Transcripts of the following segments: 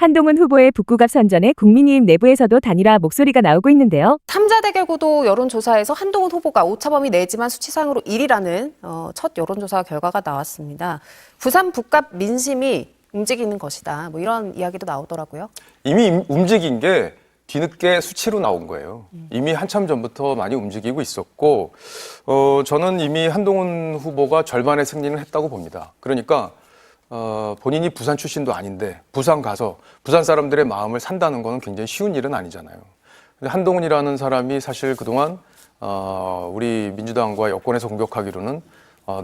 한동훈 후보의 북구갑 선전에 국민의힘 내부에서도 단일화 목소리가 나오고 있는데요. 3자 대결 구도 여론조사에서 한동훈 후보가 오차범위 내지만 수치상으로 1위라는 첫 여론조사 결과가 나왔습니다. 부산 북갑 민심이 움직이는 것이다. 뭐 이런 이야기도 나오더라고요. 이미 움직인 게 뒤늦게 수치로 나온 거예요. 이미 한참 전부터 많이 움직이고 있었고 저는 이미 한동훈 후보가 절반의 승리는 했다고 봅니다. 그러니까 본인이 부산 출신도 아닌데 부산 가서 부산 사람들의 마음을 산다는 거는 굉장히 쉬운 일은 아니잖아요. 근데 한동훈이라는 사람이 사실 그동안 우리 민주당과 여권에서 공격하기로는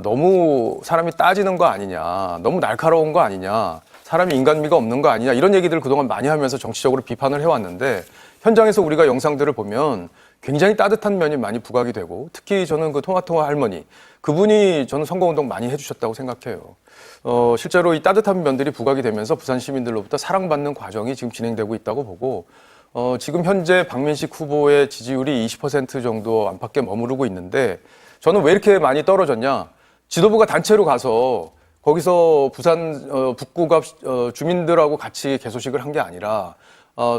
너무 사람이 따지는 거 아니냐, 너무 날카로운 거 아니냐, 사람이 인간미가 없는 거 아니냐 이런 얘기들을 그동안 많이 하면서 정치적으로 비판을 해왔는데 현장에서 우리가 영상들을 보면 굉장히 따뜻한 면이 많이 부각이 되고 특히 저는 그 토마토 할머니 그분이 저는 선거운동 많이 해주셨다고 생각해요. 실제로 이 따뜻한 면들이 부각이 되면서 부산 시민들로부터 사랑받는 과정이 지금 진행되고 있다고 보고 지금 현재 박민식 후보의 지지율이 20% 정도 안팎에 머무르고 있는데 저는 왜 이렇게 많이 떨어졌냐? 지도부가 단체로 가서 거기서 부산 북구갑 주민들하고 같이 개소식을 한 게 아니라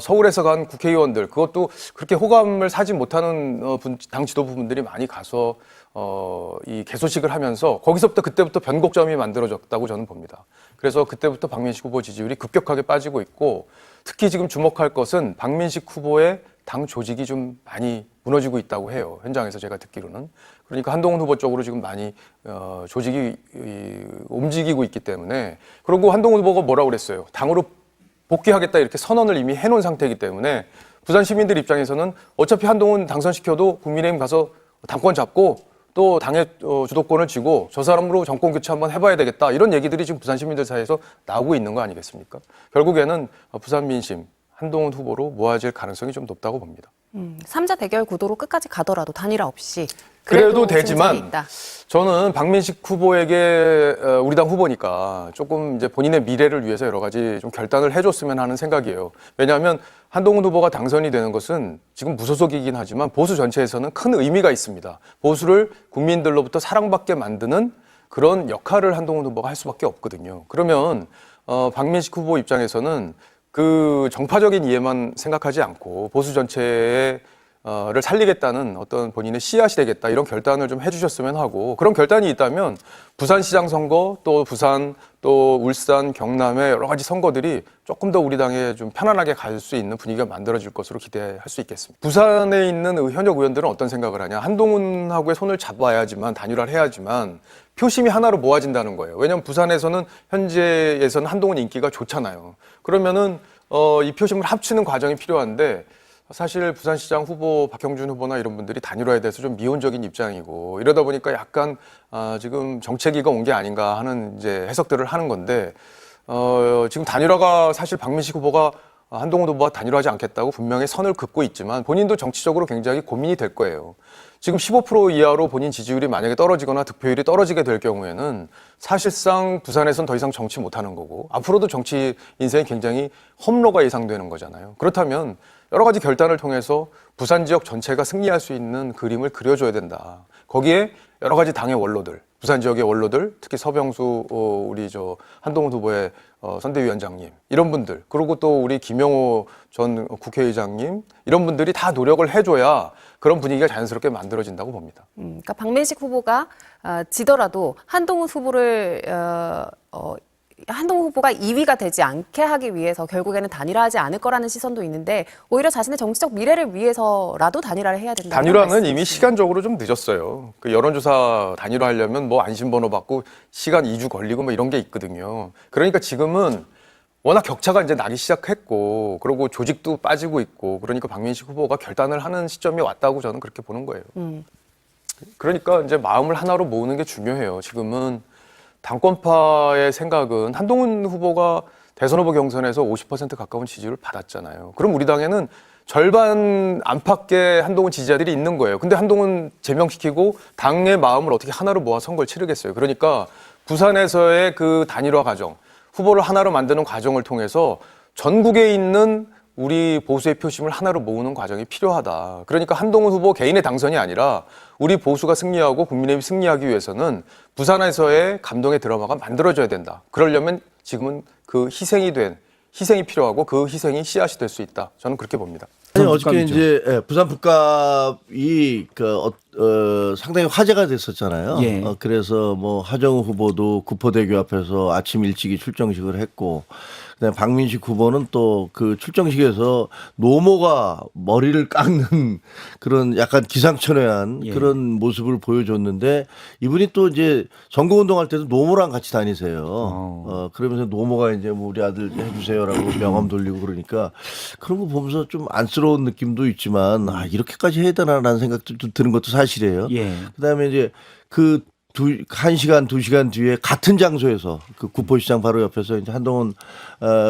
서울에서 간 국회의원들 그것도 그렇게 호감을 사지 못하는 당 지도부분들이 많이 가서 이 개소식을 하면서 거기서부터 그때부터 변곡점이 만들어졌다고 저는 봅니다. 그래서 그때부터 박민식 후보 지지율이 급격하게 빠지고 있고 특히 지금 주목할 것은 박민식 후보의 당 조직이 좀 많이 무너지고 있다고 해요. 현장에서 제가 듣기로는. 그러니까 한동훈 후보 쪽으로 지금 많이 조직이 움직이고 있기 때문에 그리고 한동훈 후보가 뭐라고 그랬어요. 당으로 복귀하겠다 이렇게 선언을 이미 해놓은 상태이기 때문에 부산 시민들 입장에서는 어차피 한동훈 당선시켜도 국민의힘 가서 당권 잡고 또 당의 주도권을 쥐고 저 사람으로 정권 교체 한번 해봐야 되겠다 이런 얘기들이 지금 부산 시민들 사이에서 나오고 있는 거 아니겠습니까? 결국에는 부산 민심 한동훈 후보로 모아질 가능성이 좀 높다고 봅니다. 3자 대결 구도로 끝까지 가더라도 단일화 없이 그래도 되지만 있다. 저는 박민식 후보에게 우리 당 후보니까 조금 이제 본인의 미래를 위해서 여러 가지 좀 결단을 해줬으면 하는 생각이에요. 왜냐하면 한동훈 후보가 당선이 되는 것은 지금 무소속이긴 하지만 보수 전체에서는 큰 의미가 있습니다. 보수를 국민들로부터 사랑받게 만드는 그런 역할을 한동훈 후보가 할 수밖에 없거든요. 그러면 박민식 후보 입장에서는 그 정파적인 이해만 생각하지 않고 보수 전체를 살리겠다는 어떤 본인의 씨앗이 되겠다 이런 결단을 좀 해주셨으면 하고 그런 결단이 있다면 부산시장 선거 또 부산 또 울산 경남의 여러 가지 선거들이 조금 더 우리 당에 좀 편안하게 갈 수 있는 분위기가 만들어질 것으로 기대할 수 있겠습니다. 부산에 있는 현역 의원들은 어떤 생각을 하냐 한동훈하고의 손을 잡아야지만 단일화를 해야지만 표심이 하나로 모아진다는 거예요. 왜냐하면 부산에서는 현재에서는 한동훈 인기가 좋잖아요. 그러면은 이 표심을 합치는 과정이 필요한데 사실 부산시장 후보 박형준 후보나 이런 분들이 단일화에 대해서 좀 미온적인 입장이고 이러다 보니까 약간 지금 정체기가 온 게 아닌가 하는 이제 해석들을 하는 건데 지금 단일화가 사실 박민식 후보가 한동훈 후보와 단일화하지 않겠다고 분명히 선을 긋고 있지만 본인도 정치적으로 굉장히 고민이 될 거예요. 지금 15% 이하로 본인 지지율이 만약에 떨어지거나 득표율이 떨어지게 될 경우에는 사실상 부산에선 더 이상 정치 못하는 거고 앞으로도 정치 인생이 굉장히 험로가 예상되는 거잖아요. 그렇다면 여러 가지 결단을 통해서 부산 지역 전체가 승리할 수 있는 그림을 그려줘야 된다. 거기에 여러 가지 당의 원로들, 부산 지역의 원로들, 특히 서병수 우리 한동훈 후보의 선대위원장님 이런 분들 그리고 또 우리 김영호 전 국회의장님 이런 분들이 다 노력을 해줘야 그런 분위기가 자연스럽게 만들어진다고 봅니다. 그러니까 박민식 후보가 지더라도 한동훈 후보를 한동훈 후보가 2위가 되지 않게 하기 위해서 결국에는 단일화하지 않을 거라는 시선도 있는데 오히려 자신의 정치적 미래를 위해서라도 단일화를 해야 된다. 단일화는 이미 시간적으로 좀 늦었어요. 그 여론조사 단일화하려면 뭐 안심번호 받고 시간 2주 걸리고 뭐 이런 게 있거든요. 그러니까 지금은 워낙 격차가 이제 나기 시작했고 그리고 조직도 빠지고 있고 그러니까 박민식 후보가 결단을 하는 시점이 왔다고 저는 그렇게 보는 거예요. 그러니까 이제 마음을 하나로 모으는 게 중요해요. 지금은 당권파의 생각은 한동훈 후보가 대선 후보 경선에서 50% 가까운 지지율을 받았잖아요. 그럼 우리 당에는 절반 안팎의 한동훈 지지자들이 있는 거예요. 근데 한동훈 제명시키고 당의 마음을 어떻게 하나로 모아 선거를 치르겠어요. 그러니까 부산에서의 그 단일화 과정, 후보를 하나로 만드는 과정을 통해서 전국에 있는 우리 보수의 표심을 하나로 모으는 과정이 필요하다. 그러니까 한동훈 후보 개인의 당선이 아니라 우리 보수가 승리하고 국민의힘이 승리하기 위해서는 부산에서의 감동의 드라마가 만들어져야 된다. 그러려면 지금은 그 희생이 된 희생이 필요하고 그 희생이 씨앗이 될 수 있다. 저는 그렇게 봅니다. 아니, 어저께 이제 부산 북갑이 상당히 화제가 됐었잖아요. 예. 그래서 뭐 하정우 후보도 구포대교 앞에서 아침 일찍이 출정식을 했고, 그다음에 박민식 후보는 또 그 출정식에서 노모가 머리를 깎는 그런 약간 기상천외한 예. 그런 모습을 보여줬는데, 이분이 또 이제 선거운동할 때도 노모랑 같이 다니세요. 그러면서 노모가 이제 뭐 우리 아들 해주세요라고 명함 돌리고 그러니까 그런 거 보면서 좀 안쓰러운 느낌도 있지만 이렇게까지 해야 되나라는 생각도 좀 드는 것도 사실이에요. 예. 그다음에 이제 그 1시간, 2시간 뒤에 같은 장소에서 그 구포시장 바로 옆에서 이제 한동훈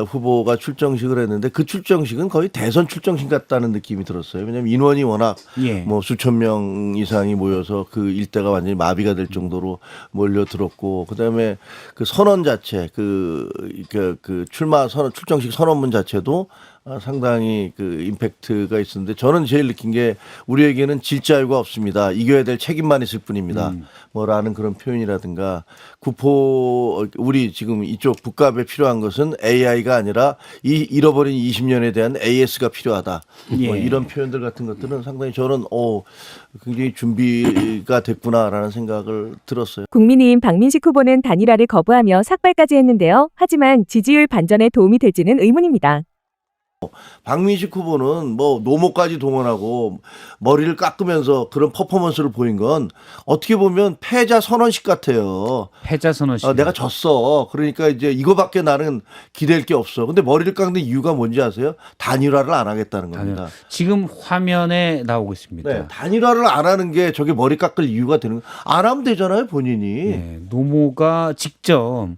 후보가 출정식을 했는데, 그 출정식은 거의 대선 출정식 같다는 느낌이 들었어요. 왜냐하면 인원이 워낙 예. 뭐 수천 명 이상이 모여서 그 일대가 완전히 마비가 될 정도로 몰려들었고, 그다음에 그 선언 자체, 그 출마 선언, 출정식 선언문 자체도 상당히 그 임팩트가 있었는데, 저는 제일 느낀 게 우리에게는 질 자유가 없습니다. 이겨야 될 책임만 있을 뿐입니다. 뭐라는 그런 표현이라든가, 구포 우리 지금 이쪽 북갑에 필요한 것은 AI가 아니라 이 잃어버린 20년에 대한 AS가 필요하다. 예. 뭐 이런 표현들 같은 것들은 상당히 저는 굉장히 준비가 됐구나라는 생각을 들었어요. 국민의힘 박민식 후보는 단일화를 거부하며 삭발까지 했는데요. 하지만 지지율 반전에 도움이 될지는 의문입니다. 박민식 후보는 뭐 노모까지 동원하고 머리를 깎으면서 그런 퍼포먼스를 보인 건 어떻게 보면 패자 선언식 같아요. 패자 선언식. 내가 졌어. 그러니까 이제 이거밖에 나는 기댈 게 없어. 근데 머리를 깎는 이유가 뭔지 아세요? 단일화를 안 하겠다는 겁니다. 지금 화면에 나오고 있습니다. 네, 단일화를 안 하는 게 저게 머리 깎을 이유가 되는 거. 안 하면 되잖아요, 본인이. 네, 노모가 직접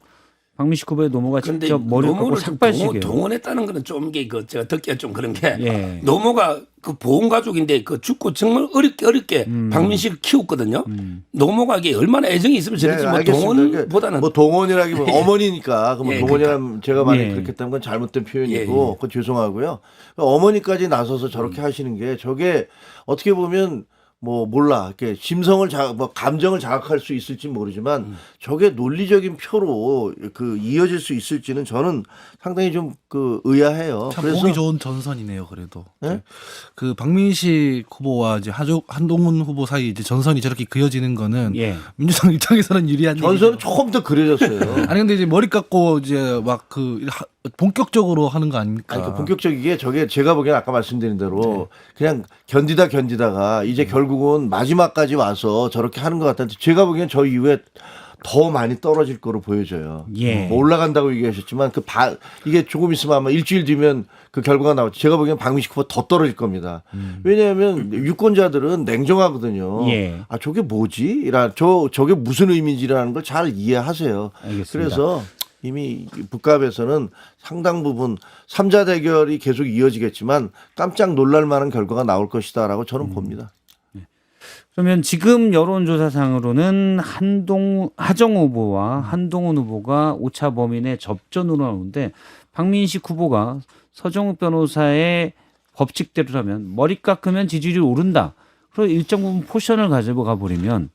박민식 후보의 노모가 근데 직접 머리를 깎고 노모를 삭발식이에요. 동원했다는 거는 좀 이게 제가 듣기가 좀 그런 게 예. 노모가 그 보험 가족인데 그 죽고 정말 어렵게 박민식을 키웠거든요. 노모가 이게 얼마나 애정이 있으면 저랬지 뭐 알겠습니다. 동원보다는 뭐 동원이라기보다 어머니니까 그뭐 예, 동원이라면 제가 만약 예. 그렇게 했다는 건 잘못된 표현이고 예, 예. 그건 죄송하고요. 어머니까지 나서서 저렇게 하시는 게 저게 어떻게 보면 뭐 몰라 이렇게 심성을 감정을 자극할 수 있을지 모르지만 저게 논리적인 표로 그 이어질 수 있을지는 저는 상당히 좀 그 의아해요. 참 보기 좋은 전선이네요. 그래도 네? 그 박민식 후보와 이제 한동훈 후보 사이 이제 전선이 저렇게 그어지는 거는 예. 민주당 입장에서는 유리한 전선은 일이죠. 조금 더 그려졌어요. 아니 근데 이제 머리 깎고 이제 막 그 본격적으로 하는 거 아닙니까? 아니, 그 본격적이게 저게 제가 보기엔 아까 말씀드린 대로 그냥 견디다가 이제 결국은 마지막까지 와서 저렇게 하는 것 같은데, 제가 보기엔 저 이후에 더 많이 떨어질 거로 보여져요. 예. 뭐 올라간다고 얘기하셨지만 이게 조금 있으면 아마 일주일 뒤면 그 결과가 나오죠. 제가 보기엔 박민식 후보 더 떨어질 겁니다. 왜냐하면 유권자들은 냉정하거든요. 예. 아 저게 뭐지? 저게 무슨 의미인지라는 걸 잘 이해하세요. 알겠습니다. 그래서 이미 북갑에서는 상당 부분 3자 대결이 계속 이어지겠지만 깜짝 놀랄 만한 결과가 나올 것이다라고 저는 봅니다. 그러면 지금 여론조사상으로는 하정우 후보와 한동훈 후보가 오차 범위 접전으로 나오는데, 박민식 후보가 서정욱 변호사의 법칙대로라면 머리 깎으면 지지율이 오른다. 그리고 일정 부분 포션을 가지고 가버리면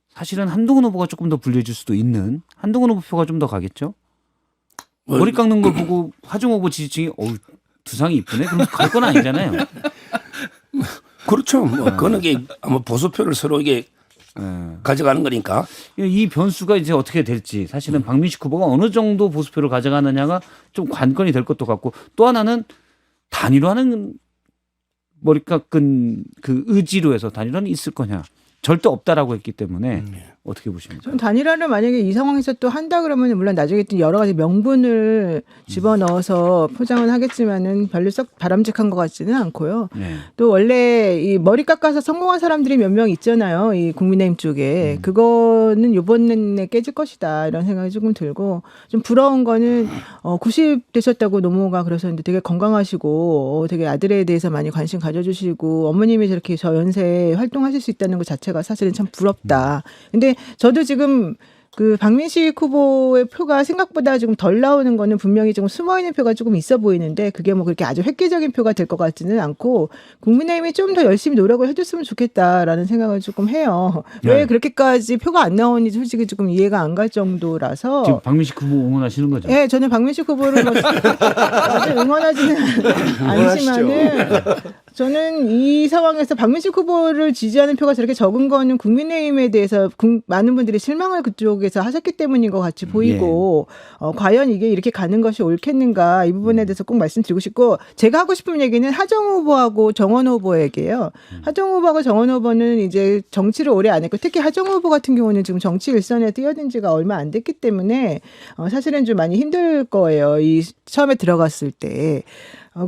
사실은 한동훈 후보가 조금 더 불리해질 수도 있는, 한동훈 후보 표가 좀 더 가겠죠? 머리 깎는 걸 보고 하정우 후보 지지층이 두상이 이쁘네? 그럼 갈 건 아니잖아요. 그렇죠. 뭐 그거는 게 아마 보수표를 서로 이게 가져가는 거니까. 이 변수가 이제 어떻게 될지, 사실은 박민식 후보가 어느 정도 보수표를 가져가느냐가 좀 관건이 될 것도 같고, 또 하나는 단일화는 머리 깎은 그 의지로 해서 단일화는 있을 거냐. 절대 없다라고 했기 때문에 어떻게 보십니까? 전 단일화를 만약에 이 상황에서 또 한다 그러면 물론 나중에 또 여러 가지 명분을 집어넣어서 포장은 하겠지만은 별로 썩 바람직한 것 같지는 않고요. 네. 또 원래 이 머리 깎아서 성공한 사람들이 몇 명 있잖아요. 이 국민의힘 쪽에. 그거는 이번에 깨질 것이다 이런 생각이 조금 들고, 좀 부러운 거는 90 되셨다고 노모가 그러셨는데 되게 건강하시고 되게 아들에 대해서 많이 관심 가져주시고 어머님이 저렇게 저 연세에 활동하실 수 있다는 것 자체가 사실은 참 부럽다. 근데 저도 지금 그 박민식 후보의 표가 생각보다 조금 덜 나오는 거는 분명히 좀 숨어 있는 표가 조금 있어 보이는데 그게 뭐 그렇게 아주 획기적인 표가 될 것 같지는 않고 국민의힘이 좀 더 열심히 노력을 해줬으면 좋겠다라는 생각을 조금 해요. 왜 네. 그렇게까지 표가 안 나오는지 솔직히 조금 이해가 안 갈 정도라서. 지금 박민식 후보 응원하시는 거죠? 네, 저는 박민식 후보를 아주 응원하지는 않지만은 저는 이 상황에서 박민식 후보를 지지하는 표가 저렇게 적은 거는 국민의힘에 대해서 많은 분들이 실망을 그쪽에서 하셨기 때문인 것 같이 보이고 과연 이게 이렇게 가는 것이 옳겠는가 이 부분에 대해서 꼭 말씀드리고 싶고 제가 하고 싶은 얘기는 하정 후보하고 정원 후보에게요. 하정 후보하고 정원 후보는 이제 정치를 오래 안 했고 특히 하정 후보 같은 경우는 지금 정치 일선에 뛰어든 지가 얼마 안 됐기 때문에 사실은 좀 많이 힘들 거예요. 이 처음에 들어갔을 때.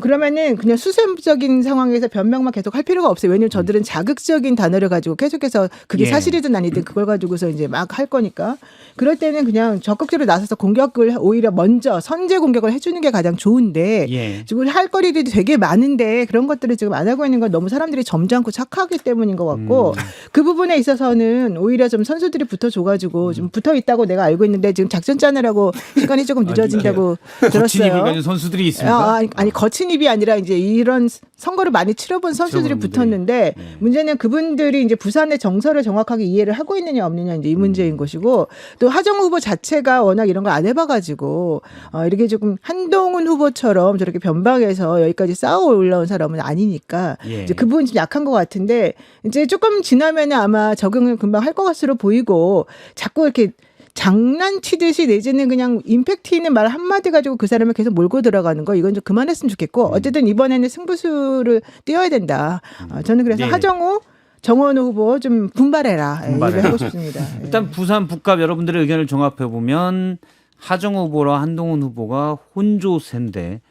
그러면은 그냥 수세적인 상황에서 변명만 계속 할 필요가 없어요. 왜냐면 저들은 자극적인 단어를 가지고 계속해서 그게 예. 사실이든 아니든 그걸 가지고서 이제 막 할 거니까. 그럴 때는 그냥 적극적으로 나서서 공격을 오히려 먼저 선제 공격을 해주는 게 가장 좋은데 예. 지금 할 거리들이 되게 많은데 그런 것들을 지금 안 하고 있는 건 너무 사람들이 점잖고 착하기 때문인 것 같고 그 부분에 있어서는 오히려 좀 선수들이 붙어줘가지고 좀 붙어 있다고 내가 알고 있는데 지금 작전 짜느라고 시간이 조금 늦어진다고 거친 입을 들었어요. 가진 선수들이 있습니다. 아니 거친 입이 아니라 이제 이런 선거를 많이 치러본 선수들이 치러본 붙었는데 문제는 그분들이 이제 부산의 정서를 정확하게 이해를 하고 있느냐 없느냐 이제 이 문제인 것이고 또 하정 후보 자체가 워낙 이런 걸 안 해봐가지고 이렇게 조금 한동훈 후보처럼 저렇게 변방에서 여기까지 쌓아 올라온 사람은 아니니까 예. 이제 그 부분 좀 약한 것 같은데 이제 조금 지나면은 아마 적응을 금방 할 것 것으로 보이고 자꾸 이렇게 장난치듯이 내지는 그냥 임팩트 있는 말 한마디 가지고 그 사람을 계속 몰고 들어가는 거 이건 좀 그만했으면 좋겠고 어쨌든 이번에는 승부수를 띄워야 된다. 저는 그래서 네. 하정우 정원호 후보 좀 분발해라. 분발해라. 얘기를 하고 싶습니다. 일단 부산 북갑 여러분들의 의견을 종합해 보면 하정 후보와 한동훈 후보가 혼조세인데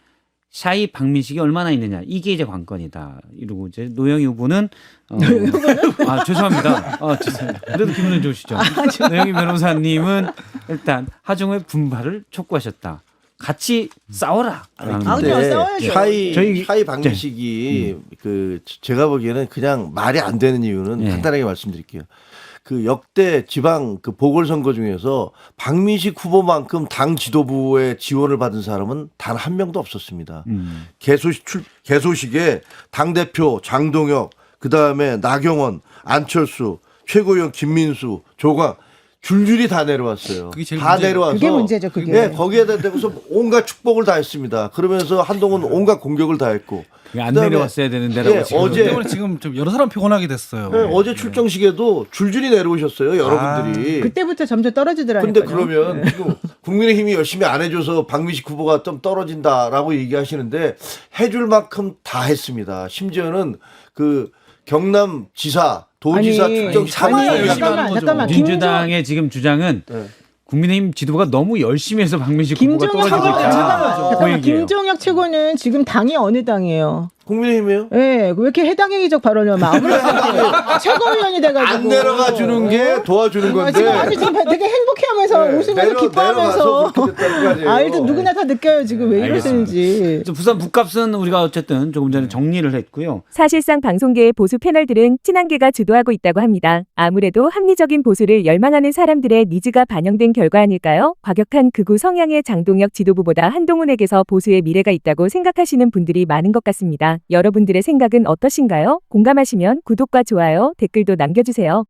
샤이 박민식이 얼마나 있느냐 이게 이제 관건이다. 이러고 이제 노영희 후보는 죄송합니다. 죄송합니다. 그래도 기분은 좋으시죠. 노영희 변호사님은 일단 하정우의 분발을 촉구하셨다. 같이 싸워라. 근데 싸워야죠. 샤이 박민식이 그 제가 보기에는 그냥 말이 안 되는 이유는 예. 간단하게 말씀드릴게요. 그 역대 지방 그 보궐선거 중에서 박민식 후보만큼 당 지도부의 지원을 받은 사람은 단 한 명도 없었습니다. 개소식에 당대표 장동혁, 그다음에 나경원, 안철수, 최고위원 김민수, 조광 줄줄이 다 내려왔어요. 그게 제일 다 문제죠. 내려와서 그게 문제죠, 그게. 네, 거기에다 대고서 온갖 축복을 다 했습니다. 그러면서 한동훈 온갖 공격을 다 했고. 안 그다음에 내려왔어야 되는데라고 예, 지금. 어제 때문에 지금 좀 여러 사람 피곤하게 됐어요. 네, 어제 출정식에도 줄줄이 내려오셨어요, 여러분들이. 그때부터 점점 떨어지더라고요. 근데 그러면 지금 국민의힘이 열심히 안 해줘서 박민식 후보가 좀 떨어진다라고 얘기하시는데 해줄 만큼 다 했습니다. 심지어는 그 경남 지사, 도지사 출정식 잠깐만. 민주당의 지금 주장은 네. 국민의힘 지도부가 너무 열심히 해서 박민식 후보가 떨어지고 있다. 그 잠깐만. 얘기예요. 김종혁 최고는 지금 당이 어느 당이에요? 국민의힘이에요? 예, 왜 이렇게 해당행위적 발언을 하면 아무렇지 않게 최고위원이 돼가지고 안 내려가 주는 게 도와주는 건데. 지금 되게 행복해하면서 네, 웃으면서 기뻐하면서 내려가서 그렇게 됐다는 거 아니에요? 일단 누구나 다 느껴요 지금 왜 이러시는지. 부산 북값은 우리가 어쨌든 조금 전에 정리를 했고요. 사실상 방송계의 보수 패널들은 친한계가 주도하고 있다고 합니다. 아무래도 합리적인 보수를 열망하는 사람들의 니즈가 반영된 결과 아닐까요? 과격한 극우 성향의 장동혁 지도부보다 한동훈에게서 보수의 미래가 있다고 생각하시는 분들이 많은 것 같습니다. 여러분들의 생각은 어떠신가요? 공감하시면 구독과 좋아요, 댓글도 남겨주세요.